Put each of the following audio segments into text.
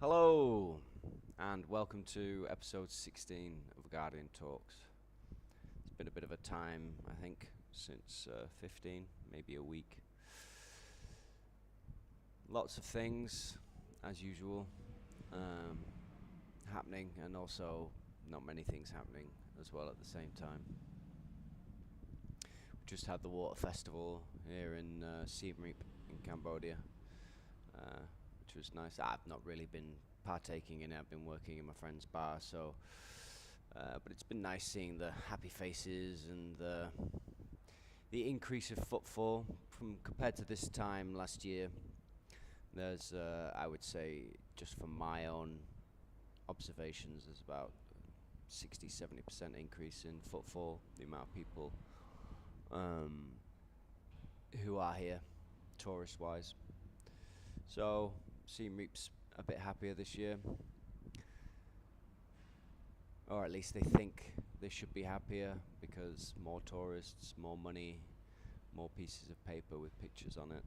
Hello, and welcome to episode 16 of Guardian Talks. It's been a bit of a time, I think, since 15, maybe a week. Lots of things, as usual, happening, and also not many things happening as well at the same time. We just had the water festival here in Siem Reap in Cambodia, which was nice. I've not really been partaking in it. I've been working in my friend's bar, but it's been nice seeing the happy faces and the increase of footfall from compared to this time last year. There's, I would say, just from my own observations, there's about 60-70% increase in footfall, the amount of people who are here, tourist-wise. So, Siem Reap's a bit happier this year, or at least they think they should be happier because more tourists, more money, more pieces of paper with pictures on it.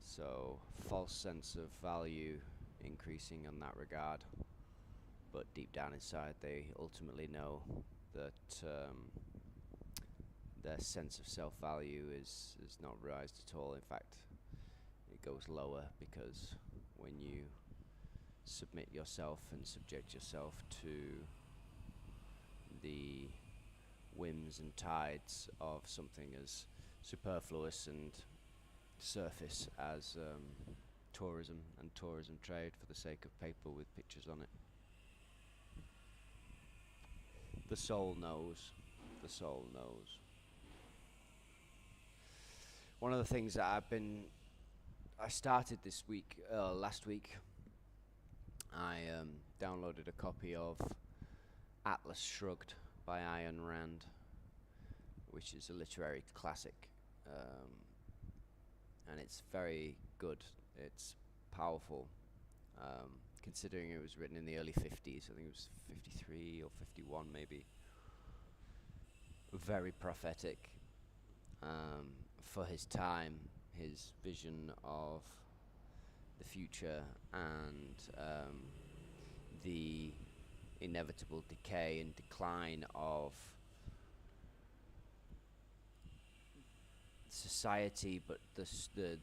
So, false sense of value increasing on that regard. But deep down inside, they ultimately know that their sense of self-value is not raised at all. In fact, it goes lower because when you submit yourself and subject yourself to the whims and tides of something as superfluous and surface as tourism and tourism trade for the sake of paper with pictures on it. The soul knows. The soul knows. One of the things that I started this week, last week, I downloaded a copy of Atlas Shrugged by Ayn Rand, which is a literary classic, and it's very good. It's powerful, considering it was written in the early 50s. I think it was 53 or 51 maybe. Very prophetic for his time, his vision of the future and the inevitable decay and decline of society, but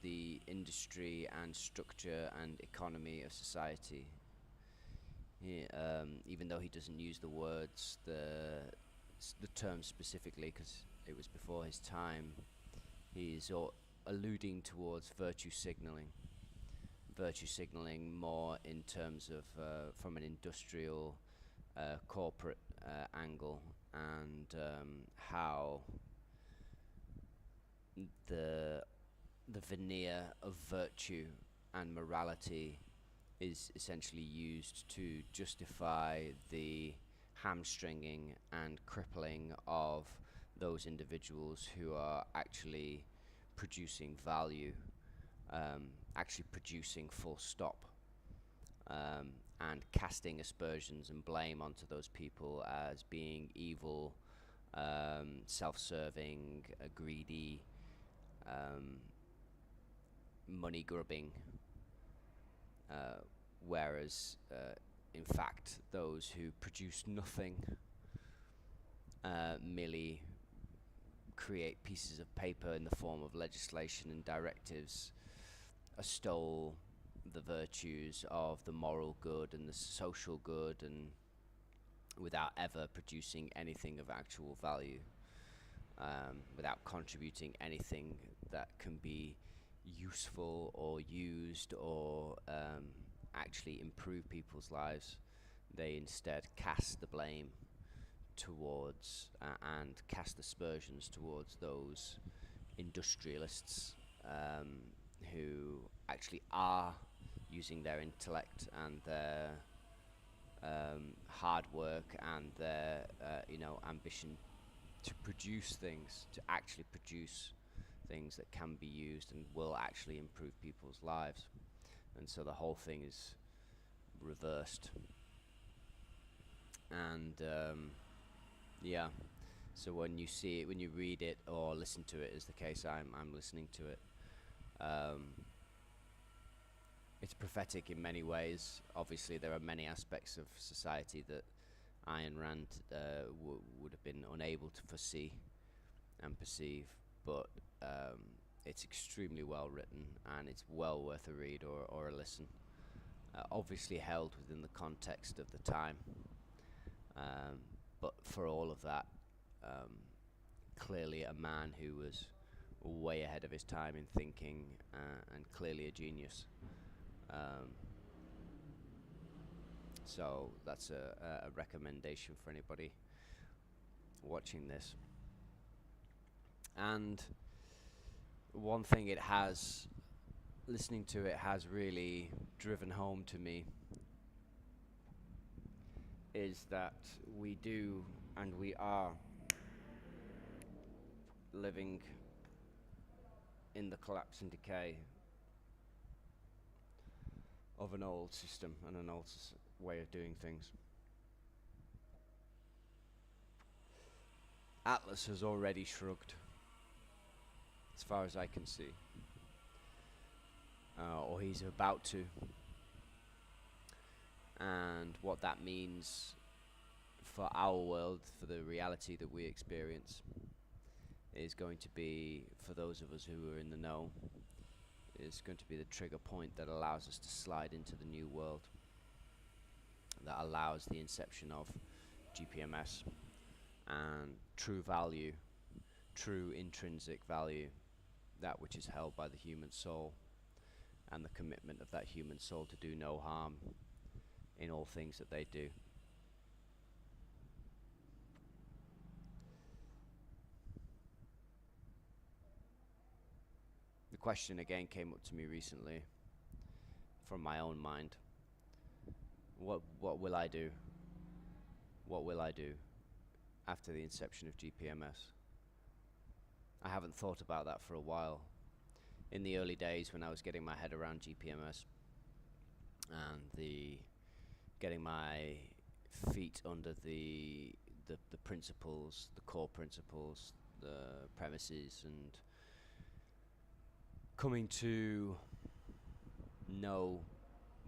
the industry and structure and economy of society. Even though he doesn't use the words, the term specifically, because it was before his time, he's alluding towards virtue signaling. Virtue signaling more in terms of from an industrial, corporate angle, and how the veneer of virtue and morality is essentially used to justify the hamstringing and crippling of those individuals who are actually producing value, actually producing full stop, and casting aspersions and blame onto those people as being evil, self-serving, greedy, money grubbing, whereas in fact those who produce nothing, merely create pieces of paper in the form of legislation and directives, extol the virtues of the moral good and the social good, and without ever producing anything of actual value, without contributing anything that can be useful or used or actually improve people's lives. They instead cast the blame towards and cast aspersions towards those industrialists who actually are using their intellect and their hard work and their ambition to produce things, to actually produce things that can be used and will actually improve people's lives. And so the whole thing is reversed. And so when you see it, when you read it or listen to it, as the case I'm listening to it, It's prophetic in many ways. Obviously, there are many aspects of society that Ayn Rand would have been unable to foresee and perceive, but it's extremely well written and it's well worth a read or a listen. Obviously held within the context of the time, but for all of that, um, clearly a man who was way ahead of his time in thinking, and clearly a genius. Um, so that's a recommendation for anybody watching this. And one thing listening to it has really driven home to me is that we do and we are living in the collapse and decay of an old system and an old way of doing things. Atlas has already shrugged, as far as I can see, or he's about to. And what that means for our world, for the reality that we experience, is going to be, for those of us who are in the know, is going to be the trigger point that allows us to slide into the new world, that allows the inception of GPMS and true value, true intrinsic value, that which is held by the human soul, and the commitment of that human soul to do no harm in all things that they do. The question again came up to me recently from my own mind. What will I do? What will I do after the inception of GPMS? I haven't thought about that for a while. In the early days when I was getting my head around GPMS and getting my feet under the principles, the core principles, the premises, and coming to know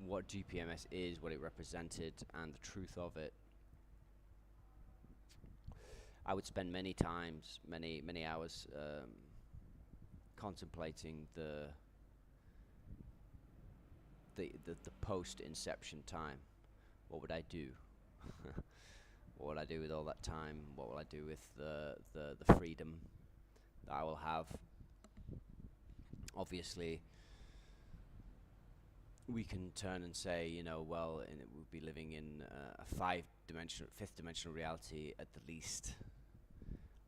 what GPMS is, what it represented, and the truth of it, I would spend many hours contemplating the post-inception time. What would I do? What would I do with all that time? What will I do with the freedom that I will have? Obviously, we can turn and say, well, we'll be living in a fifth dimensional reality at the least,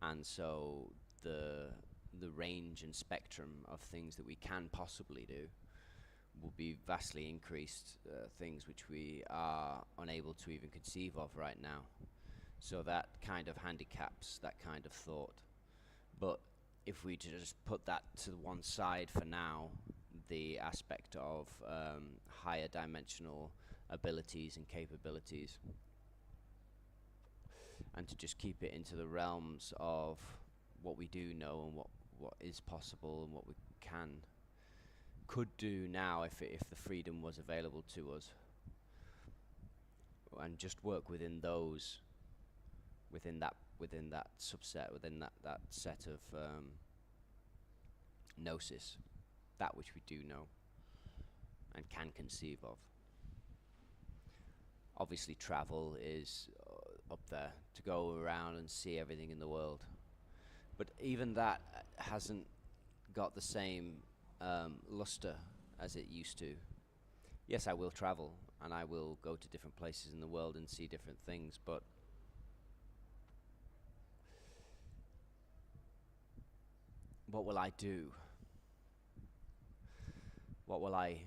and so the range and spectrum of things that we can possibly do will be vastly increased, things which we are unable to even conceive of right now. So that kind of handicaps that kind of thought. But if we just put that to one side for now, the aspect of higher dimensional abilities and capabilities, and to just keep it into the realms of what we do know and what is possible and what we could do now if the freedom was available to us, and just work within that subset, within that set of gnosis, that which we do know and can conceive of. Obviously travel is up there, to go around and see everything in the world, but even that hasn't got the same luster as it used to. Yes, I will travel and I will go to different places in the world and see different things, but what will I do? What will I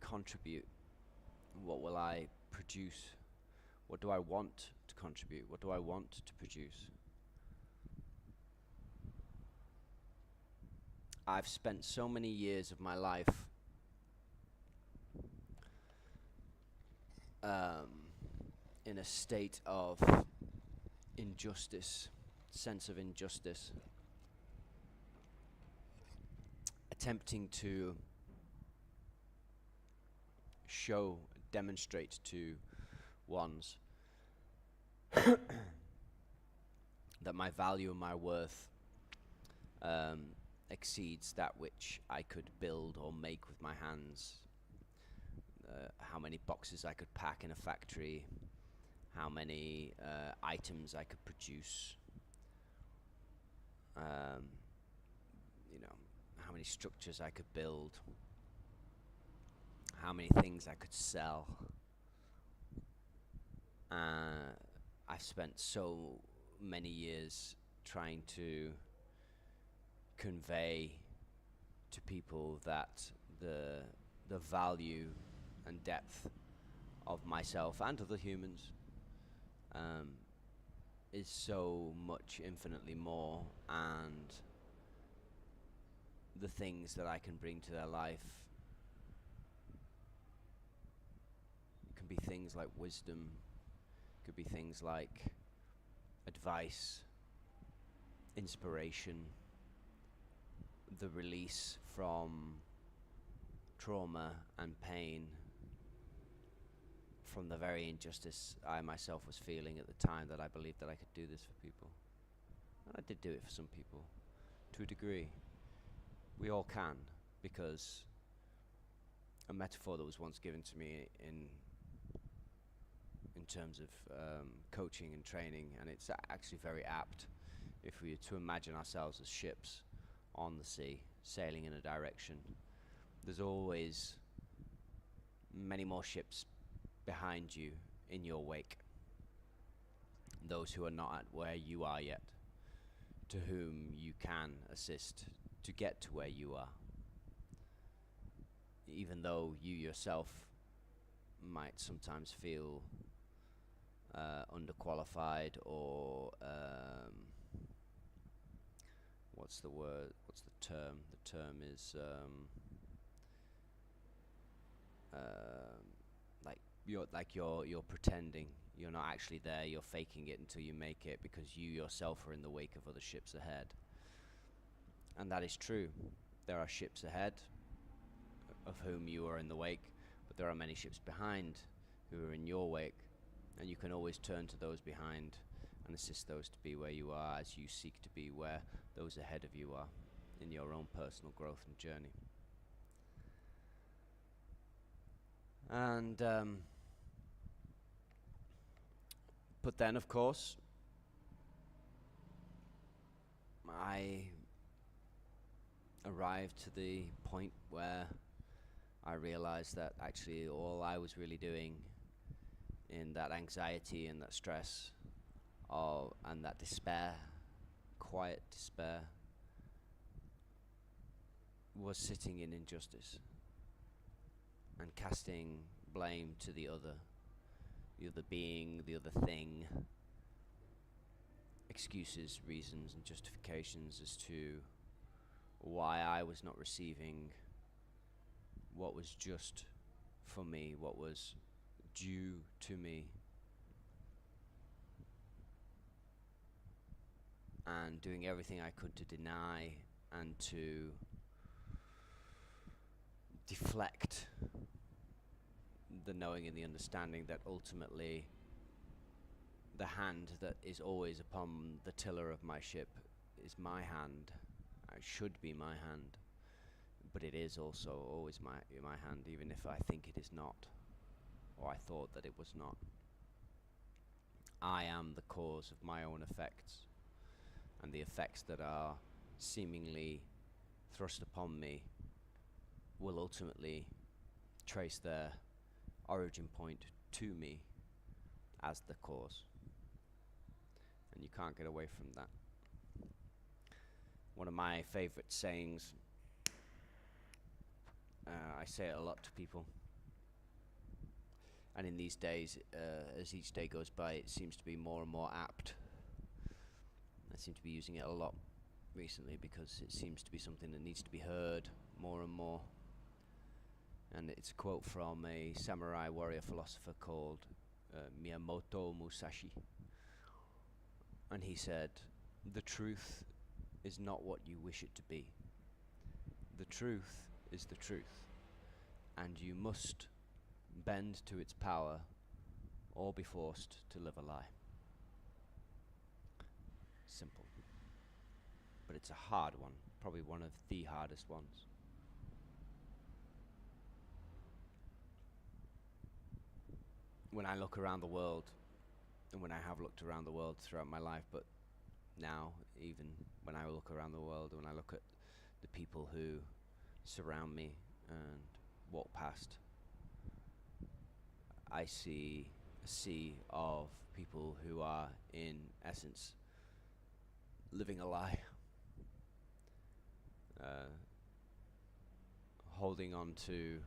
contribute? What will I produce? What do I want to contribute? What do I want to produce? I've spent so many years of my life in a state of injustice, sense of injustice, attempting to demonstrate to ones that my value and my worth exceeds that which I could build or make with my hands. How many boxes I could pack in a factory, how many items I could produce, you know, how many structures I could build, how many things I could sell. I've spent so many years trying to convey to people that the value and depth of myself and other humans is so much infinitely more, and the things that I can bring to their life can be things like wisdom, could be things like advice, inspiration, the release from trauma and pain from the very injustice I myself was feeling at the time, that I believed that I could do this for people. And I did do it for some people, to a degree. We all can, because a metaphor that was once given to me in terms of coaching and training, and it's actually very apt, if we were to imagine ourselves as ships on the sea, sailing in a direction, there's always many more ships behind you in your wake, those who are not at where you are yet, to whom you can assist to get to where you are, even though you yourself might sometimes feel underqualified, or what's the word? What's the term? The term is you're pretending. You're not actually there. You're faking it until you make it, because you yourself are in the wake of other ships ahead. And that is true. There are ships ahead of whom you are in the wake, but there are many ships behind who are in your wake. And you can always turn to those behind and assist those to be where you are, as you seek to be where those ahead of you are in your own personal growth and journey. And but then, of course, I arrived to the point where I realized that actually all I was really doing in that anxiety and that stress and that despair, quiet despair, was sitting in injustice and casting blame to the other being, the other thing, excuses, reasons and justifications as to why I was not receiving what was just for me, what was due to me, and doing everything I could to deny and to deflect the knowing and the understanding that ultimately the hand that is always upon the tiller of my ship is my hand. It should be my hand, but it is also always my hand, even if I think it is not, or I thought that it was not. I am the cause of my own effects, and the effects that are seemingly thrust upon me will ultimately trace their origin point to me as the cause. And you can't get away from that. One of my favorite sayings, I say it a lot to people, and in these days, as each day goes by, it seems to be more and more apt. I seem to be using it a lot recently because it seems to be something that needs to be heard more and more. And it's a quote from a samurai warrior philosopher called Miyamoto Musashi. And he said, "The truth is not what you wish it to be. The truth is the truth. And you must bend to its power, or be forced to live a lie. Simple. But it's a hard one, probably one of the hardest ones. When I look around the world, and when I have looked around the world throughout my life, but now, even when I look around the world, when I look at the people who surround me and walk past, I see a sea of people who are, in essence, living a lie, holding on to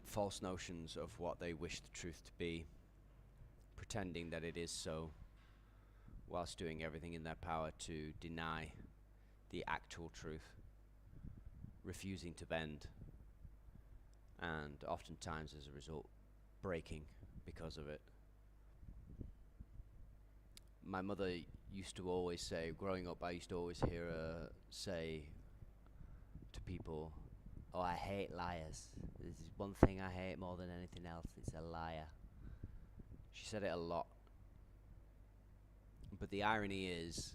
false notions of what they wish the truth to be, pretending that it is so, whilst doing everything in their power to deny the actual truth, refusing to bend, and oftentimes as a result breaking because of it. My mother used to always say, growing up, I used to always hear her say to people, "Oh, I hate liars. There's one thing I hate more than anything else, it's a liar." She said it a lot. But the irony is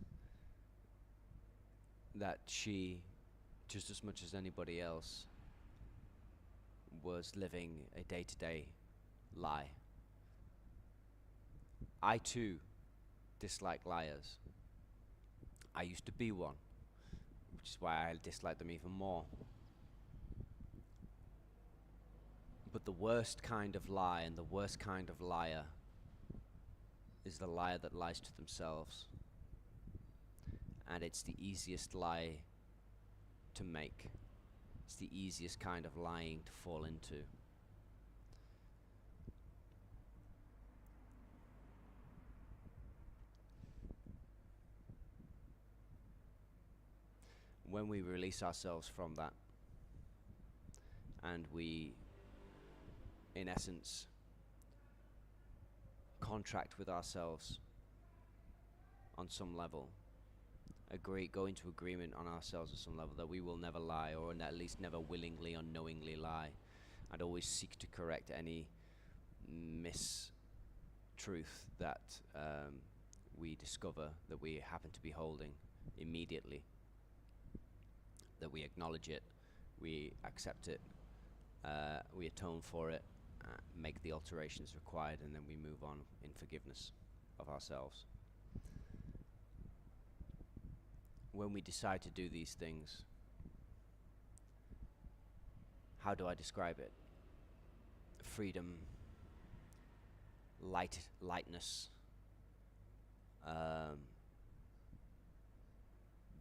that she, just as much as anybody else, was living a day-to-day lie. I too dislike liars. I used to be one, which is why I dislike them even more. But the worst kind of lie and the worst kind of liar is the liar that lies to themselves. And it's the easiest lie to make. It's the easiest kind of lying to fall into. When we release ourselves from that, and we, in essence, contract with ourselves on some level, go into agreement on ourselves at some level that we will never lie, or at least never willingly or knowingly lie, and always seek to correct any mistruth that we discover that we happen to be holding immediately, that we acknowledge it, we accept it, we atone for it, make the alterations required, and then we move on in forgiveness of ourselves. When we decide to do these things, how do I describe it? Freedom, lightness,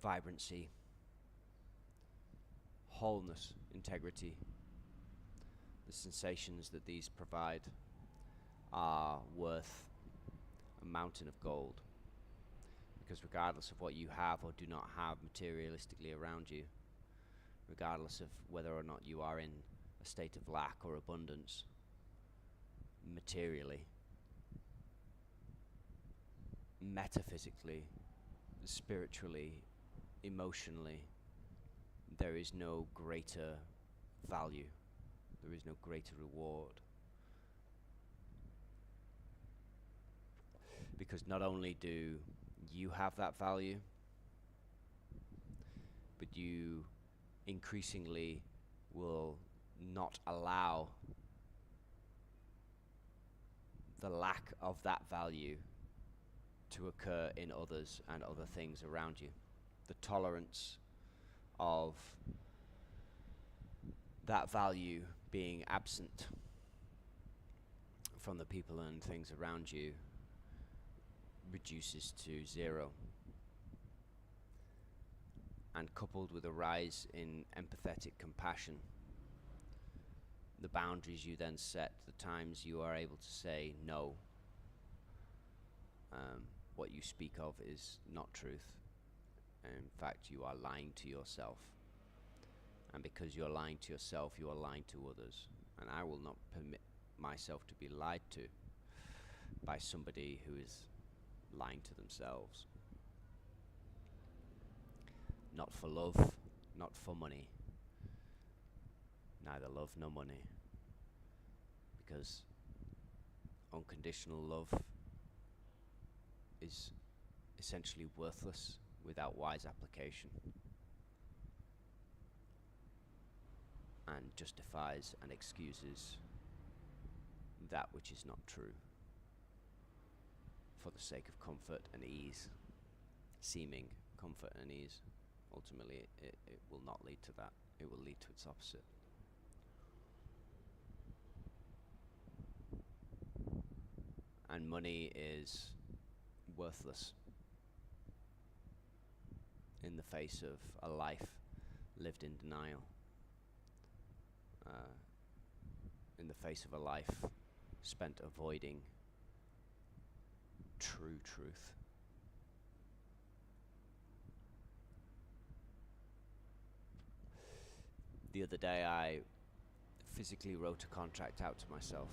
vibrancy, wholeness, integrity. The sensations that these provide are worth a mountain of gold. Because regardless of what you have or do not have materialistically around you, regardless of whether or not you are in a state of lack or abundance materially, metaphysically, spiritually, emotionally, there is no greater value, there is no greater reward. Because not only do you have that value, but you increasingly will not allow the lack of that value to occur in others and other things around you. The tolerance of that value being absent from the people and things around you reduces to zero. And coupled with a rise in empathetic compassion, the boundaries you then set, the times you are able to say no, what you speak of is not truth. In fact, you are lying to yourself. And because you're lying to yourself, you are lying to others. And I will not permit myself to be lied to by somebody who is lying to themselves. Not for love, not for money. Neither love nor money. because unconditional love is essentially worthless without wise application, and justifies and excuses that which is not true for the sake of comfort and ease, seeming comfort and ease. Ultimately, it will not lead to that. It will lead to its opposite. And money is worthless in the face of a life lived in denial, in the face of a life spent avoiding true truth. The other day I physically wrote a contract out to myself.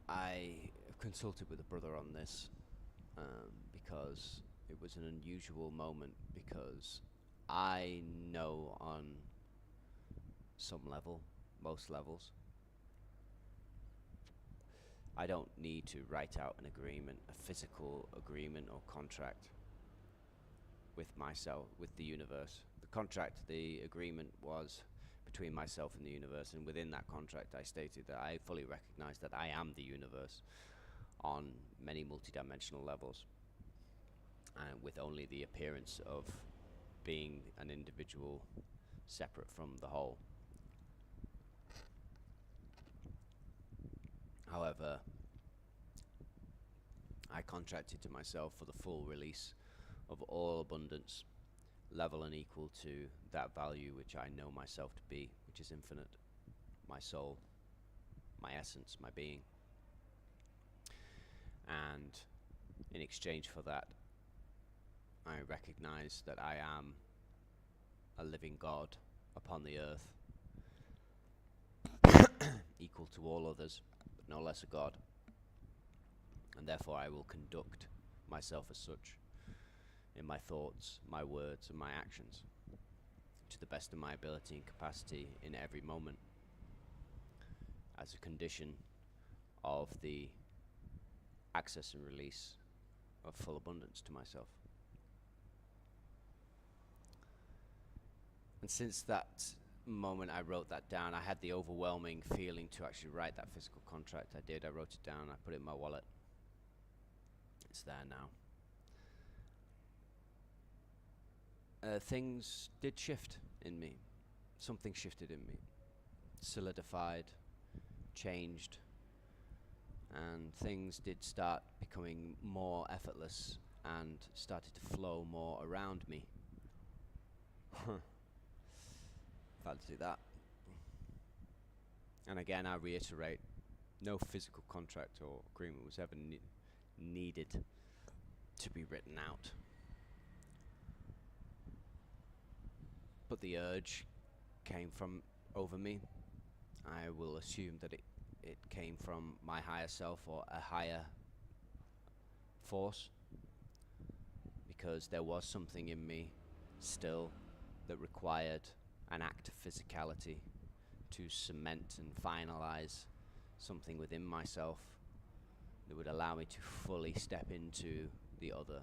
I consulted with a brother on this because it was an unusual moment, because I know on some level, most levels, I don't need to write out an agreement, a physical agreement or contract with myself, with the universe. The agreement was between myself and the universe, and within that contract I stated that I fully recognize that I am the universe on many multidimensional levels, and with only the appearance of being an individual separate from the whole. However, I contracted to myself for the full release of all abundance, level and equal to that value which I know myself to be, which is infinite, my soul, my essence, my being. And in exchange for that, I recognize that I am a living God upon the earth, equal to all others, but no less a God. And therefore I will conduct myself as such in my thoughts, my words, and my actions to the best of my ability and capacity in every moment, as a condition of the access and release of full abundance to myself. And since that moment I wrote that down, I had the overwhelming feeling to actually write that physical contract. I did. I wrote it down. I put it in my wallet. It's there now. Things did shift in me. Something shifted in me. Solidified, changed, and things did start becoming more effortless and started to flow more around me. Fancy that. And again, I reiterate, no physical contract or agreement was ever needed to be written out. But the urge came from over me. I will assume that it came from my higher self or a higher force, because there was something in me still that required an act of physicality to cement and finalize something within myself that would allow me to fully step into the other,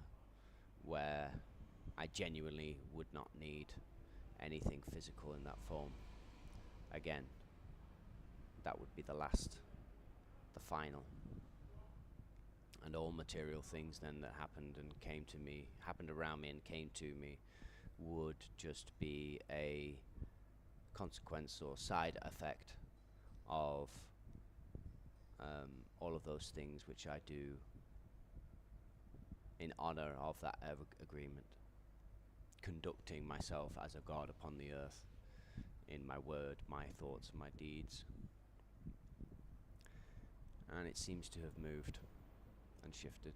where I genuinely would not need anything physical in that form. Again, that would be the last, the final. And all material things then that happened and came to me, happened around me and came to me, would just be a consequence or side effect of all of those things which I do in honor of that agreement, conducting myself as a God upon the earth in my word, my thoughts, and my deeds. And it seems to have moved and shifted.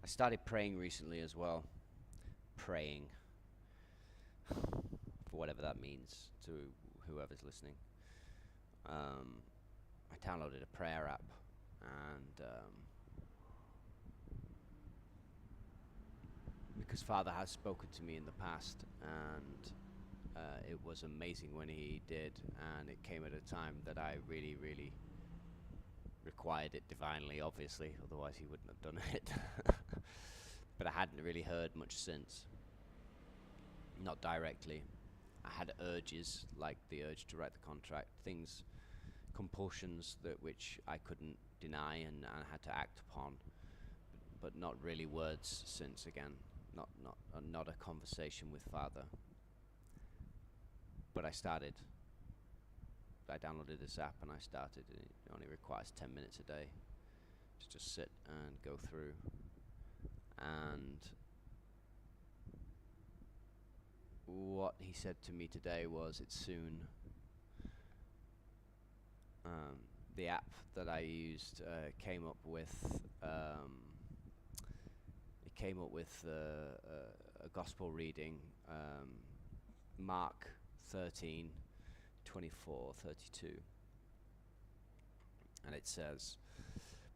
I started praying recently as well. Praying, for whatever that means to whoever's listening. I downloaded a prayer app, and because Father has spoken to me in the past, and it was amazing when he did, and it came at a time that I really, really required it divinely, obviously, otherwise he wouldn't have done it. But I hadn't really heard much since. Not directly. I had urges, like the urge to write the contract, things, compulsions that which I couldn't deny and I had to act upon, but not really words since again. Not a conversation with Father. But I started. I downloaded this app and I started. It only requires 10 minutes a day to just sit and go through. And what he said to me today was, it's soon. The app that I used came up with a gospel reading, Mark 13:24-32, and it says,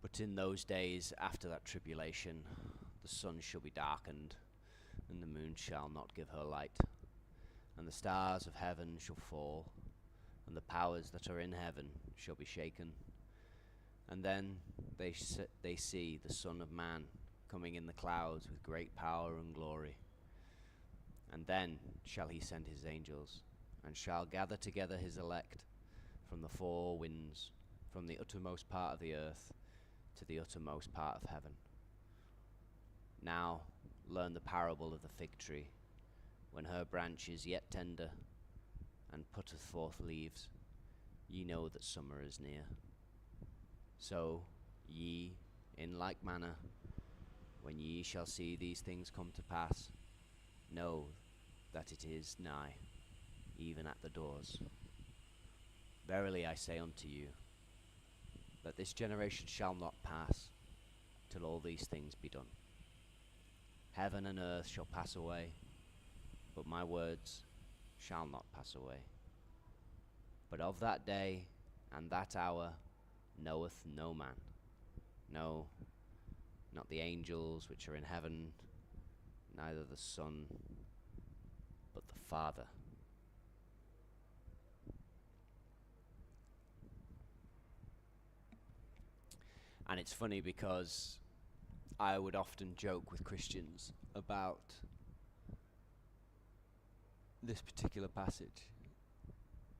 "But in those days after that tribulation, the sun shall be darkened, and the moon shall not give her light, and the stars of heaven shall fall, and the powers that are in heaven shall be shaken. And then they see the Son of Man coming in the clouds with great power and glory. And then shall he send his angels, and shall gather together his elect from the four winds, from the uttermost part of the earth to the uttermost part of heaven. Now learn the parable of the fig tree. When her branch is yet tender, and putteth forth leaves, ye know that summer is near. So ye, in like manner, when ye shall see these things come to pass, know that it is nigh, even at the doors. Verily I say unto you, that this generation shall not pass till all these things be done. Heaven and earth shall pass away, but my words shall not pass away. But of that day and that hour knoweth no man, no, not the angels which are in heaven, neither the Son, but the Father." And it's funny because I would often joke with Christians about this particular passage.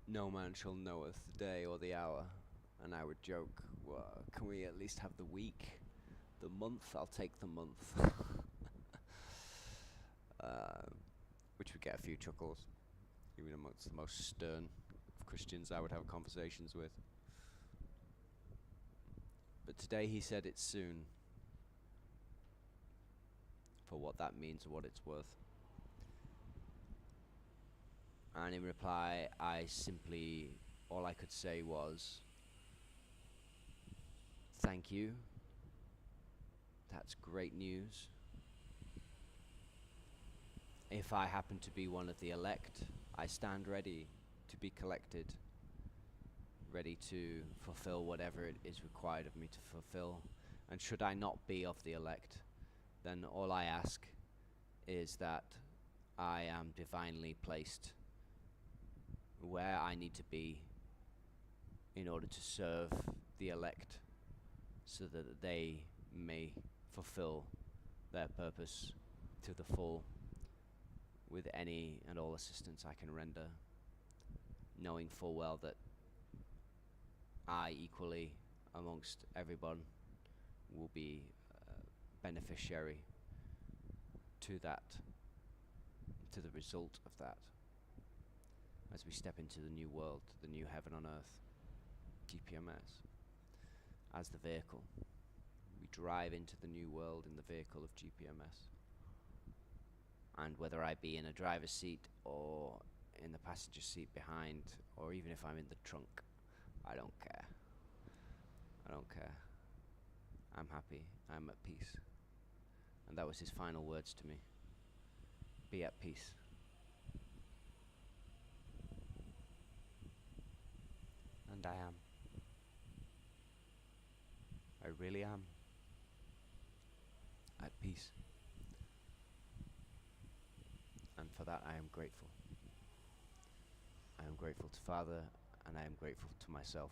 No man shall knoweth the day or the hour. And I would joke, well, can we at least have the week? The month? I'll take the month. Which would get a few chuckles, even amongst the most stern of Christians I would have conversations with. But today he said it's soon, for what that means and what it's worth. And in reply, all I could say was, thank you. That's great news. If I happen to be one of the elect, I stand ready to be collected, ready to fulfill whatever it is required of me to fulfill. And should I not be of the elect, then all I ask is that I am divinely placed where I need to be in order to serve the elect, so that they may fulfill their purpose to the full with any and all assistance I can render, knowing full well that I equally amongst everyone will be beneficiary to that, to the result of that, as we step into the new world, the new heaven on earth, GPMS, as the vehicle. We drive into the new world in the vehicle of GPMS. And whether I be in a driver's seat or in the passenger seat behind, or even if I'm in the trunk, I don't care. I don't care. I'm happy. I'm at peace. And that was his final words to me. Be at peace. And I am. I really am. At peace. And for that I am grateful. I am grateful to Father, and I am grateful to myself.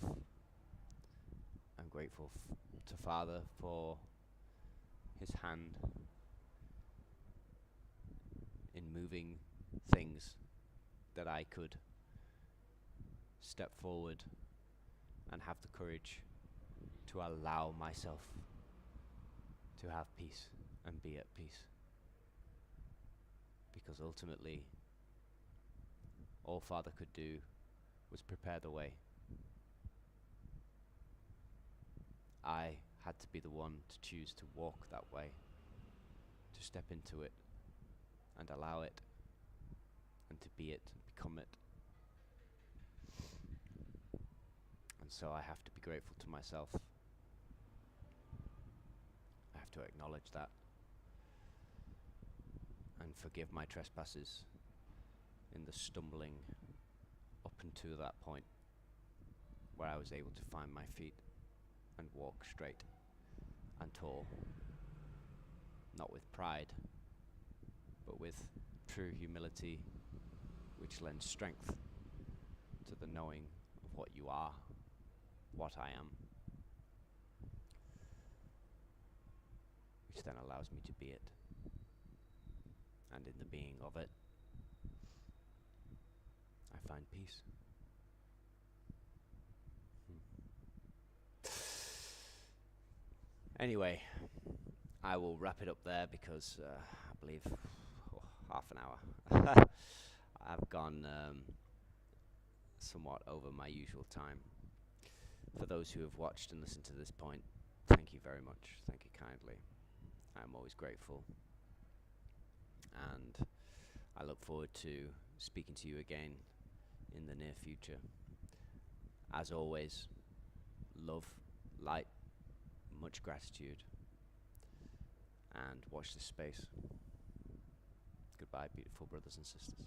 I'm grateful to Father for his hand in moving things that I could step forward and have the courage to allow myself to have peace and be at peace. Because ultimately, all Father could do was prepare the way. I had to be the one to choose to walk that way, to step into it and allow it, and to be it and become it. And so I have to be grateful to myself. I have to acknowledge that and forgive my trespasses in the stumbling up until that point where I was able to find my feet and walk straight and tall, not with pride, but with true humility, which lends strength to the knowing of what you are, what I am, which then allows me to be it. And in the being of it, I find peace. Anyway, I will wrap it up there because I believe half an hour. I've gone somewhat over my usual time. For those who have watched and listened to this point, thank you very much. Thank you kindly. I'm always grateful. And I look forward to speaking to you again in the near future. As always, love, light, much gratitude, and watch this space. Goodbye, beautiful brothers and sisters.